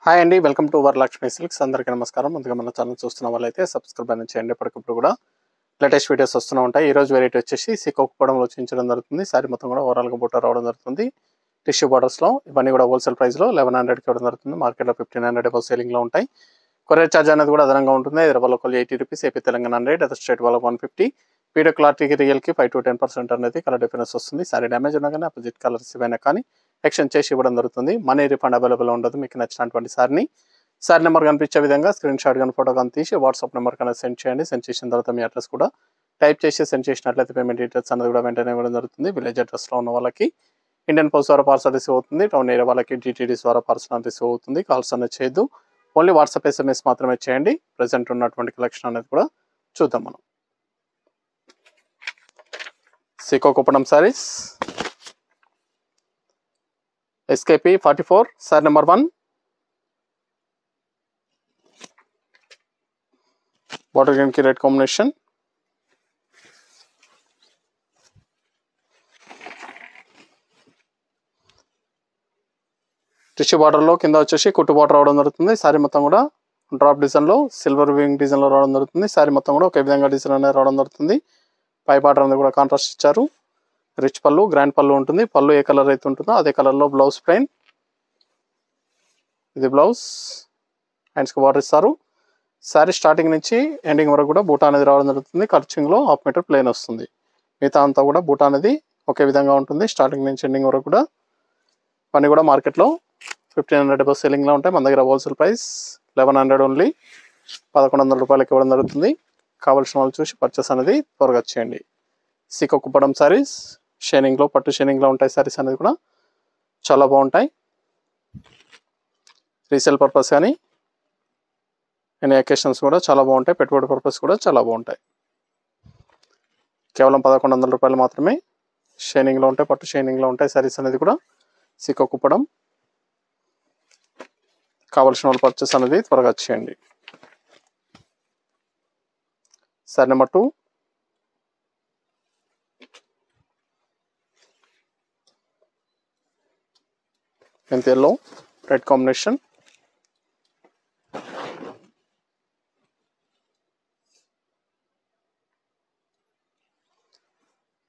Hi అండి, welcome to Varalakshmi silks. అందరికీ నమస్కారం. ముందుగా మన ఛానల్ చూస్తున్న వాళ్ళైతే సబ్స్క్రైబ్ అని చేయండి. ఎప్పటికప్పుడు కూడా లేటెస్ట్ వీడియోస్ వస్తూ ఉంటాయి. ఈ రోజు వెరైటీ వచ్చేసి సీకోక్ పొడంలో చూపించడం జరుగుతుంది. సారీ మొత్తం కూడా ఓవరాల్గా బుట్ట రావడం జరుగుతుంది. టిష్యూ బార్డర్స్లో ఇవన్నీ కూడా హోల్సేల్ ప్రైస్లో 1100కి ఇవ్వడం జరుగుతుంది. మార్కెట్లో 1500 అబౌవ్ సేలింగ్లో ఉంటాయి. కొరియర్ ఛార్జ్ అనేది కూడా అదనంగా ఉంటుంది. Hyderabad local 80 rupees, AP Telangana 100, other state వాళ్ళకి 150. వీడియో క్లారిటీకి రియల్కి 5 to 10% అనేది కలర్ డిఫరెన్స్ వస్తుంది. సారీ డ్యామేజ్ ఉన్నా కానీ అపోజిట్ కలర్స్ ఏవైనా కానీ ఎక్స్చేంజ్ చేసి ఇవ్వడం జరుగుతుంది. మనీ రిఫండ్ అవైలబుల్ ఉండదు. మీకు నచ్చినటువంటి సారీ నెంబర్ కనిపించే విధంగా స్క్రీన్ షాట్ కానీ ఫోటో కానీ తీసి వాట్సాప్ నెంబర్ కన్నా సెండ్ చేయండి. సెండ్ చేసిన తర్వాత మీ అడ్రస్ కూడా టైప్ చేసి సెండ్ చేసినట్లయితే పేమెంట్ డీటెయిల్స్ అనేది కూడా వెంటనే ఇవ్వడం జరుగుతుంది. విలేజ్ అడ్రస్లో ఉన్న వాళ్ళకి ఇండియన్ పోస్ట్ ద్వారా పార్సల్ రిసీవ్ అవుతుంది. టౌన్ ఏరియా వాళ్ళకి డిటిడిస్ ద్వారా పార్సల్ రిసీవ్ అవుతుంది. కాల్స్ అనేది చేయొద్దు. ఓన్లీ వాట్సాప్ ఎస్ఎంఎస్ మాత్రమే చేయండి. ప్రజెంట్ ఉన్నటువంటి కలెక్షన్ అనేది కూడా చూద్దాం మనం. Sico Kuppadam sarees SKP 44 saree number 1. Water green కి రెడ్ కాంబినేషన్. టిష్యూ బార్డర్లో కింద వచ్చేసి కుట్టు బార్డర్ రావడం జరుగుతుంది. సారీ మొత్తం కూడా డ్రాప్ డిజైన్లో సిల్వర్ వింగ్ డిజైన్లో రావడం జరుగుతుంది. సారీ మొత్తం కూడా ఒకే విధంగా డిజైన్ అనేది రావడం జరుగుతుంది. పై బార్డర్ అనేది కూడా కాంట్రాస్ట్ ఇచ్చారు. రిచ్ పళ్ళు, గ్రాండ్ పళ్ళు ఉంటుంది. పళ్ళు ఏ కలర్ అయితే ఉంటుందో అదే కలర్లో బ్లౌజ్ ప్లెయిన్. ఇది బ్లౌజ్. హ్యాండ్స్కి బార్డర్ ఇస్తారు. శారీ స్టార్టింగ్ నుంచి ఎండింగ్ వరకు కూడా బూటా అనేది రావడం జరుగుతుంది. ఖర్చింగ్లో 1/2 మీటర్ ప్లెయిన్ వస్తుంది. మిగతా అంతా కూడా బూటా అనేది ఒకే విధంగా ఉంటుంది. స్టార్టింగ్ నుంచి ఎండింగ్ వరకు కూడా పని కూడా మార్కెట్లో 1500 అబౌవ్ సేలింగ్లో ఉంటాయి. మన దగ్గర హోల్సేల్ ప్రైస్ 1100 ఓన్లీ, 1100 రూపాయలకి ఇవ్వడం జరుగుతుంది. కావాల్సిన వాళ్ళు చూసి పర్చేస్ అనేది త్వరగా చేయండి. సీకో కుప్పడం సారీస్ షైనింగ్లో, పట్టు షైనింగ్లో ఉంటాయి. సారీస్ అనేది కూడా చాలా బాగుంటాయి. రీసేల్ పర్పస్ కానీ ఎనీ అకేషన్స్ కూడా చాలా బాగుంటాయి. పెట్టుబడి పర్పస్ కూడా చాలా బాగుంటాయి. కేవలం 1100 రూపాయలు మాత్రమే. షైనింగ్లో ఉంటాయి, పట్టు షైనింగ్లో ఉంటాయి. సారీస్ అనేది కూడా సీకో కుప్పడం. కావాల్సిన వాళ్ళు పర్చేస్ అనేది త్వరగా చేయండి. Sorry number 2. మెంతి ఎల్లో రెడ్ కాంబినేషన్.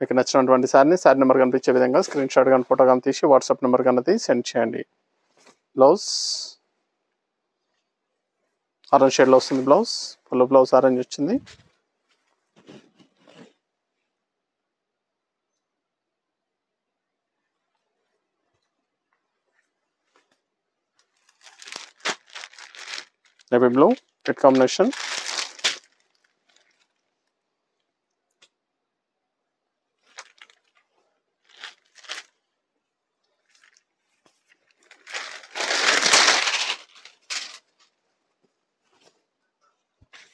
మీకు నచ్చినటువంటి సారీ నెంబర్ కనిపించే విధంగా స్క్రీన్ షాట్ కానీ ఫోటో కానీ తీసి వాట్సాప్ నెంబర్ కన్నది సెండ్ చేయండి. బ్లౌజ్ ఆరెంజ్ షేడ్లో వస్తుంది. బ్లౌజ్ ఫుల్ బ్లౌజ్ ఆరెంజ్ వచ్చింది. Navy blue red combination.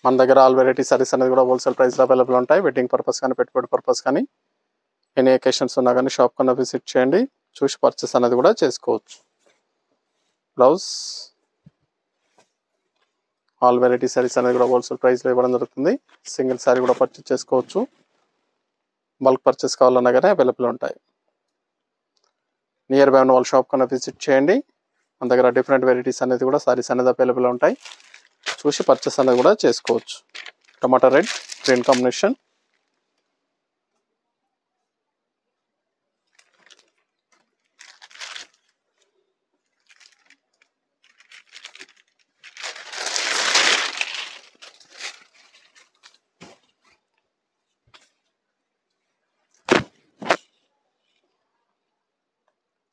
మన దగ్గర ఆల్ వెరైటీ సారీస్ అనేది కూడా హోల్సేల్ ప్రైస్లో అవైలబుల్ ఉంటాయి. వెడ్డింగ్ పర్పస్ కానీ పెట్టుబడి పర్పస్ కానీ ఎనీ అకేషన్స్ ఉన్నా కానీ షాప్ కన్నా విజిట్ చేయండి. చూసి పర్చేస్ అనేది కూడా చేసుకోవచ్చు. బ్లౌజ్ ఆల్ వెరైటీ సారీస్ అనేది కూడా హోల్సేల్ ప్రైస్లో ఇవ్వడం జరుగుతుంది. సింగిల్ సారీ కూడా పర్చేస్ చేసుకోవచ్చు. బల్క్ పర్చేస్ కావాలన్నా కానీ అవైలబుల్ ఉంటాయి. నియర్ బై ఉన్న వాళ్ళ షాప్ కన్నా విజిట్ చేయండి. మన దగ్గర డిఫరెంట్ వెరైటీస్ అనేది కూడా సారీస్ అనేది అవైలబుల్ ఉంటాయి. చూసి పర్చేస్ అనేది కూడా చేసుకోవచ్చు. టమాటా red green combination.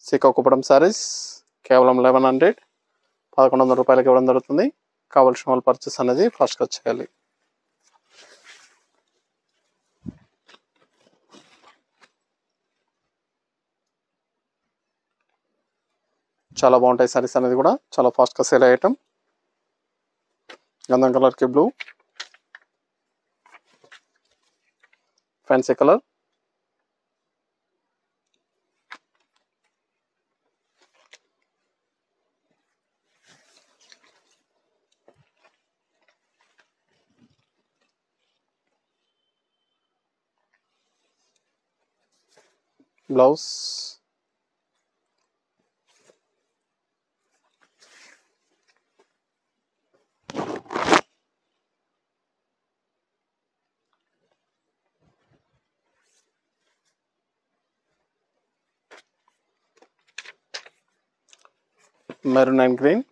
Sico Kuppadam sarees కేవలం 1100 రూపాయలకి ఇవ్వడం జరుగుతుంది. కావాల్సిన వాళ్ళు పర్చేస్ అనేది ఫాస్ట్గా చేయాలి. చాలా బాగుంటాయి సారీస్ అనేది కూడా, చాలా ఫాస్ట్గా సేల్ అయ్యే ఐటమ్. గంధం కలర్కి blue, fancy colour. Blouse maroon and green,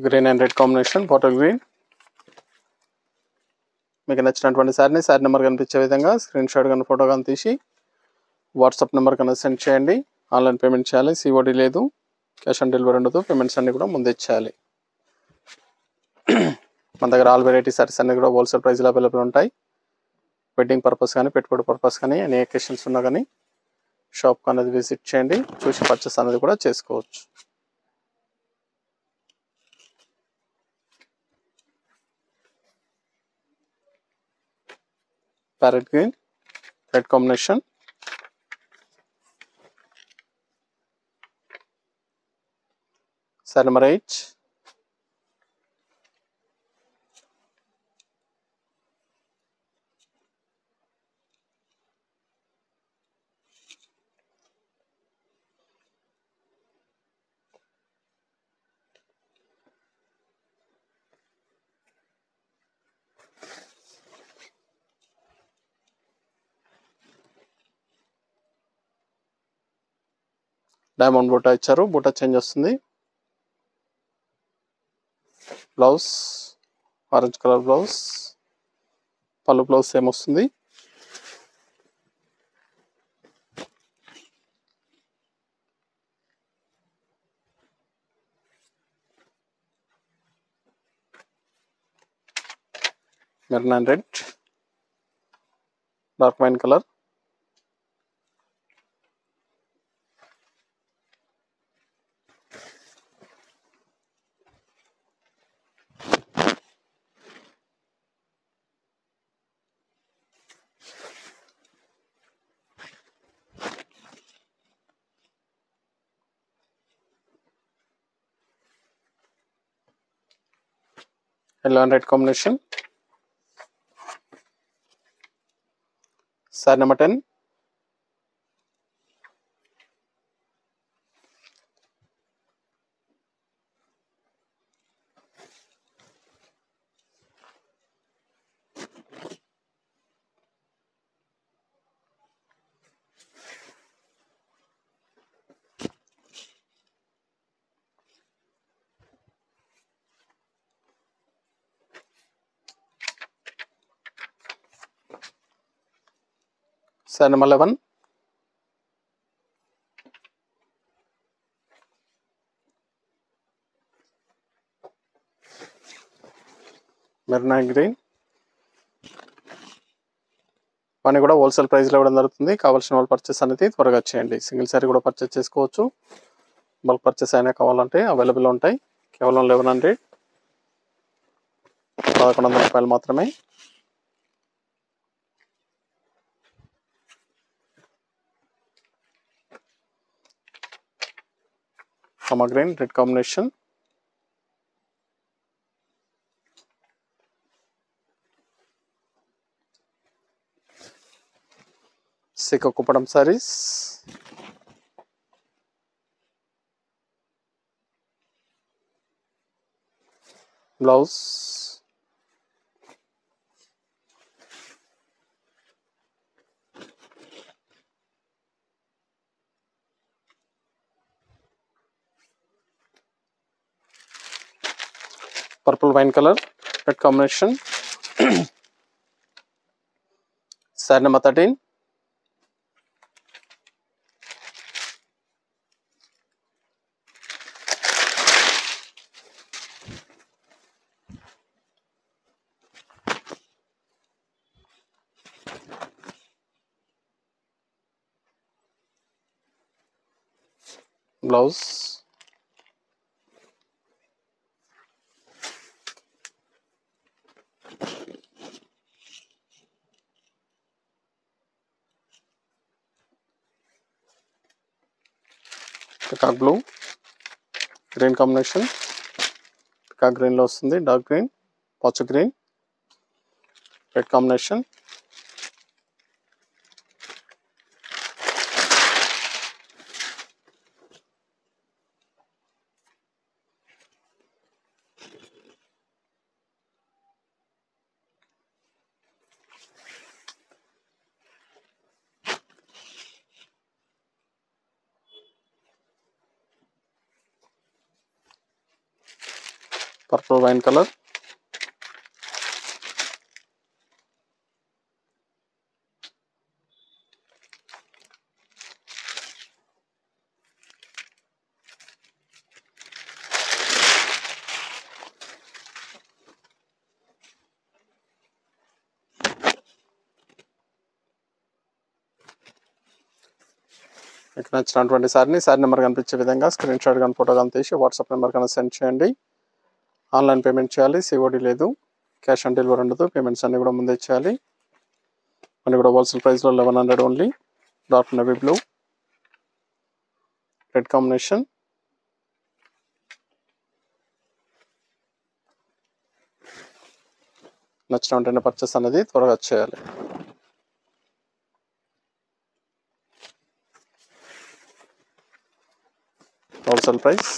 green and red combination, bottle green. మీకు నచ్చినటువంటి శారీ నెంబర్ కనిపించే విధంగా స్క్రీన్ షాట్ కానీ ఫోటో కానీ తీసి వాట్సాప్ నెంబర్ కన్నా సెండ్ చేయండి. ఆన్లైన్ పేమెంట్ చేయాలి, సిఓడి లేదు, క్యాష్ ఆన్ డెలివరీ ఉండదు. పేమెంట్స్ అన్నీ కూడా ముందే ఇచ్చేయాలి. మన దగ్గర ఆల్ వెరైటీ సారీస్ అన్నీ కూడా హోల్సేల్ ప్రైస్లో అవైలబుల్ ఉంటాయి. వెడ్డింగ్ పర్పస్ కానీ పెట్టుబడి పర్పస్ కానీ ఎనీ అకేషన్స్ ఉన్నా కానీ షాప్ అనేది విజిట్ చేయండి, చూసి పర్చేస్ అనేది కూడా చేసుకోవచ్చు. Parrot green red combination, saree number 8, diamond బూటా ఇచ్చారు, బూటా చేంజ్ వస్తుంది. బ్లౌజ్ ఆరెంజ్ కలర్ బ్లౌజ్, పళ్ళు బ్లౌజ్ సేమ్ వస్తుంది. Maroon and red, dark wine colour, yellow and red combination. Side number 10. Side number 11. Maroon green. ఇవన్నీ కూడా హోల్సేల్ ప్రైస్లో ఇవ్వడం జరుగుతుంది. కావాల్సిన వాళ్ళు పర్చేస్ అనేది త్వరగా చేయండి. సింగిల్ సారీ కూడా పర్చేస్ చేసుకోవచ్చు. బల్క్ పర్చేస్ అయినా కావాలంటే అవైలబుల్ ఉంటాయి. కేవలం 1100 1100 రూపాయలు మాత్రమే. Green red combination, Sikoa Kuppadam saris, blouse, purple wine color red combination. Side number 13. Blouse, peacock blue green combination, peacock peacock గ్రీన్లో వస్తుంది, డార్క్ గ్రీన్, పచ్చ green, red combination. Purple wine colour, మీకు నచ్చినటువంటి సారీ నెంబర్ కనిపించే విధంగా స్క్రీన్ షాట్ కానీ photo కానీ తీసి వాట్సాప్ నెంబర్ కన్నా సెండ్ చేయండి. ఆన్లైన్ పేమెంట్ చేయాలి, సిఓడి లేదు, క్యాష్ ఆన్ డెలివరీ ఉండదు. పేమెంట్స్ అన్నీ కూడా ముందే చేయాలి. అన్నీ కూడా హోల్సేల్ ప్రైస్లో 1100 only. Dark navy blue, red combination. నచ్చిన వెంటనే పర్చేస్ అనేది త్వరగా చేయాలి. Wholesale price.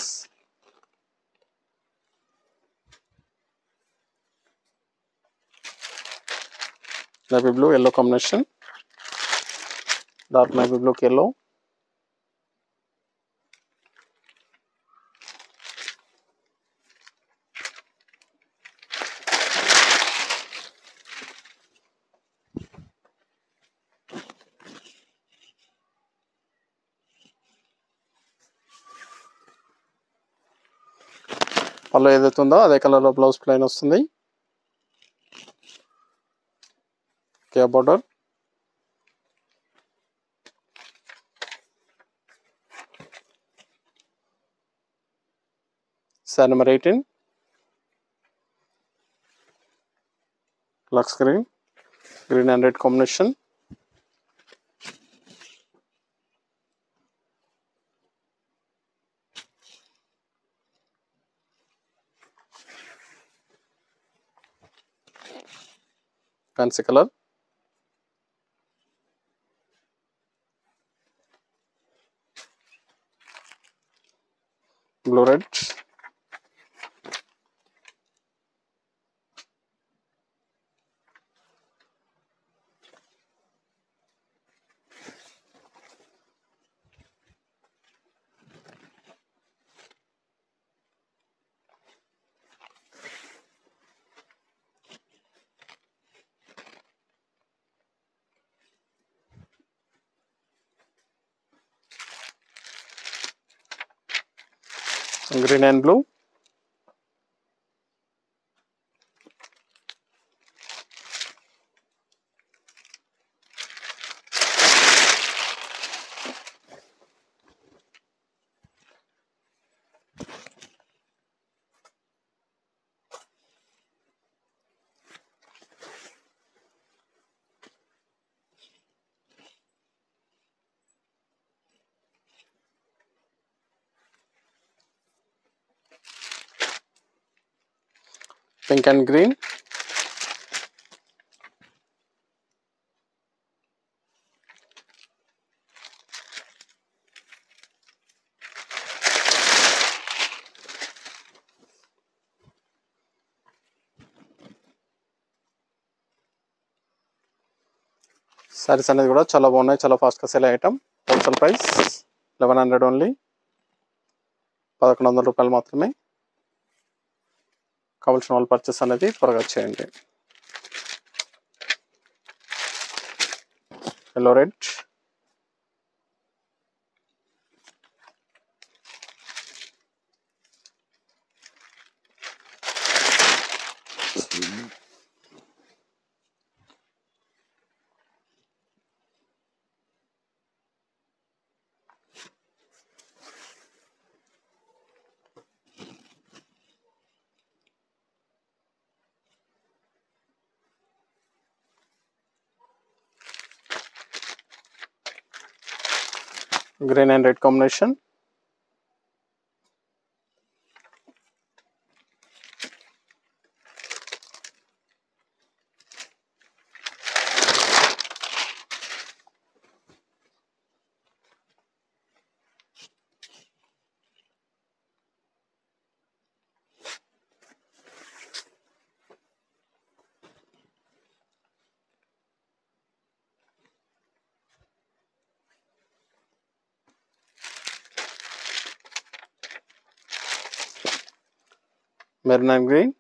Navy blue yellow combination, dark navy బ్లూకి ఎల్లో, పళ్ళు ఏదైతే ఉందో అదే కలర్లో బ్లౌజ్ ప్లెయిన్ వస్తుంది. కే బార్డర్, సారీ నెంబర్ 18 లక్స్ green, green and red combination. Fancy colour, blue red, green and blue, pink and green, saris అనేది కూడా చాలా బాగున్నాయి, చాలా ఫాస్ట్గా sale item. Wholesale price 1100 only, 1100 రూపాయలు మాత్రమే. కావాల్సిన వాళ్ళు పర్చేస్ అనేది త్వరగా చేయండి. Yellow red, green and red combination, maroon and green,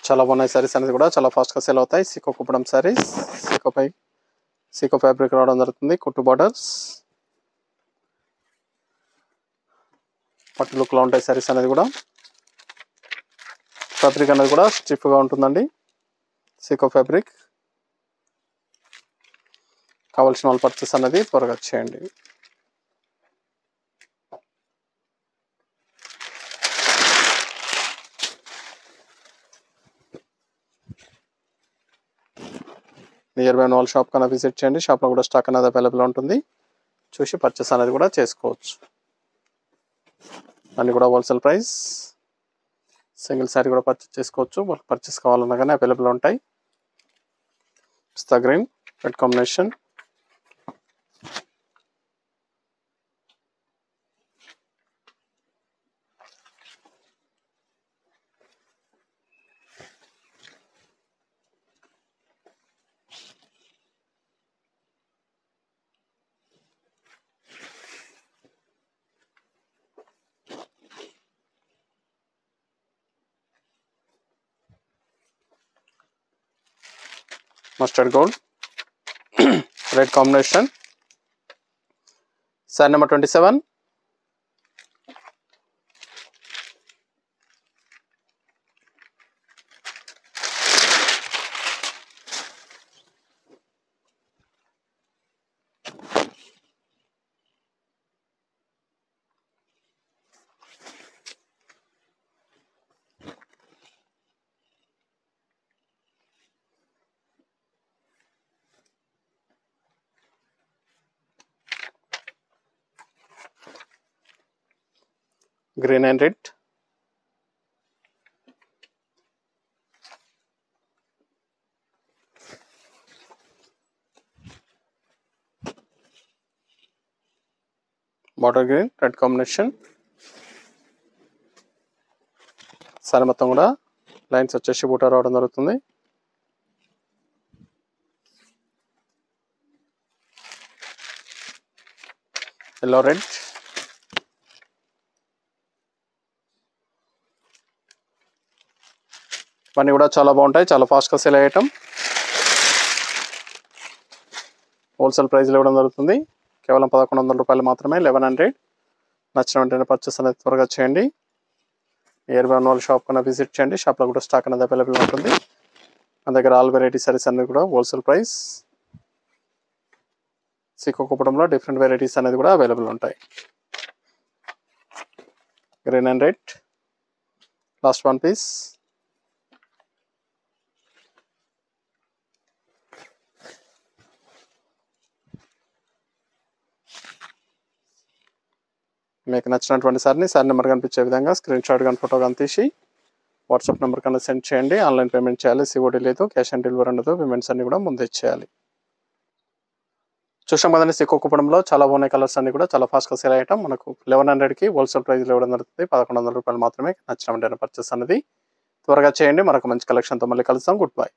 చాలా బాగున్నాయి సారీస్ అనేది కూడా చాలా ఫాస్ట్గా సేల్ అవుతాయి. సీకో కుప్పడం సారీస్, సీకో ఫ్యాబ్రిక్ రావడం జరుగుతుంది. కుట్టు బార్డర్స్, పట్టు లుక్లో ఉంటాయి సారీస్ అనేది కూడా. ఫ్యాబ్రిక్ అనేది కూడా స్టిఫ్గా ఉంటుందండి. సీకో ఫ్యాబ్రిక్ కావాల్సిన వాళ్ళు పర్చేస్ అనేది త్వరగా చేయండి. నియర్ బై వాళ్ళ షాప్ కన్నా విజిట్ చేయండి. షాప్లో కూడా స్టాక్ అనేది అవైలబుల్ ఉంటుంది. చూసి పర్చేస్ అనేది కూడా చేసుకోవచ్చు. అన్నీ కూడా హోల్సేల్ ప్రైస్. సింగిల్ శారీ కూడా పర్చేస్ చేసుకోవచ్చు. వాళ్ళకి పర్చేస్ కావాలన్నా కానీ అవైలబుల్ ఉంటాయి. పిస్తా green red combination, mustard gold red combination. Saree number 27. Green and red, border green red combination. Saree మొత్తం కూడా లైన్స్ వచ్చేసి బూటా రావడం జరుగుతుంది. ఎల్లో రెడ్, ఇవన్నీ కూడా చాలా బాగుంటాయి. చాలా ఫాస్ట్గా సేల్ అయ్యటం. హోల్సేల్ ప్రైస్లో ఇవ్వడం జరుగుతుంది. కేవలం 1100 రూపాయలు మాత్రమే. 1100. నచ్చిన వెంటనే పర్చేస్ అనేది త్వరగా చేయండి. నియర్ బై వాళ్ళ షాప్ కన్నా విజిట్ చేయండి. షాప్లో కూడా స్టాక్ అనేది అవైలబుల్ ఉంటుంది. మన దగ్గర ఆల్ వెరైటీ సారీస్ అనేది కూడా హోల్సేల్ ప్రైస్. సీకో కుప్పడంలో డిఫరెంట్ వెరైటీస్ అనేది కూడా అవైలబుల్ ఉంటాయి. Green and red, last one piece. మీకు నచ్చినటువంటి సారీ నెంబర్ కనిపించే విధంగా స్క్రీన్ షాట్ కానీ ఫోటో కానీ తీసి వాట్సాప్ నెంబర్ కన్నా సెండ్ చేయండి. ఆన్లైన్ పేమెంట్ చేయాలి. సిఓడి లేదు, క్యాష్ ఆన్ డెలివరీ ఉండదు. పేమెంట్స్ అన్ని కూడా ముందే చేయాలి. చూసాం కదండి, సీకో కుప్పడంలో చాలా బాగున్నాయి కలర్స్ అన్ని కూడా చాలా ఫాస్ట్గా సేల్ అయ్యటం. మనకు 1100కి హోల్సేల్ ప్రైస్లో ఇవ్వడం జరుగుతుంది. 1100 రూపాయలు మాత్రమే. నచ్చిన వెంటనే పర్చేస్ అనేది త్వరగా చేయండి. మరొక మంచి కలెక్షన్తో మళ్ళీ కలుస్తాం. Good bye.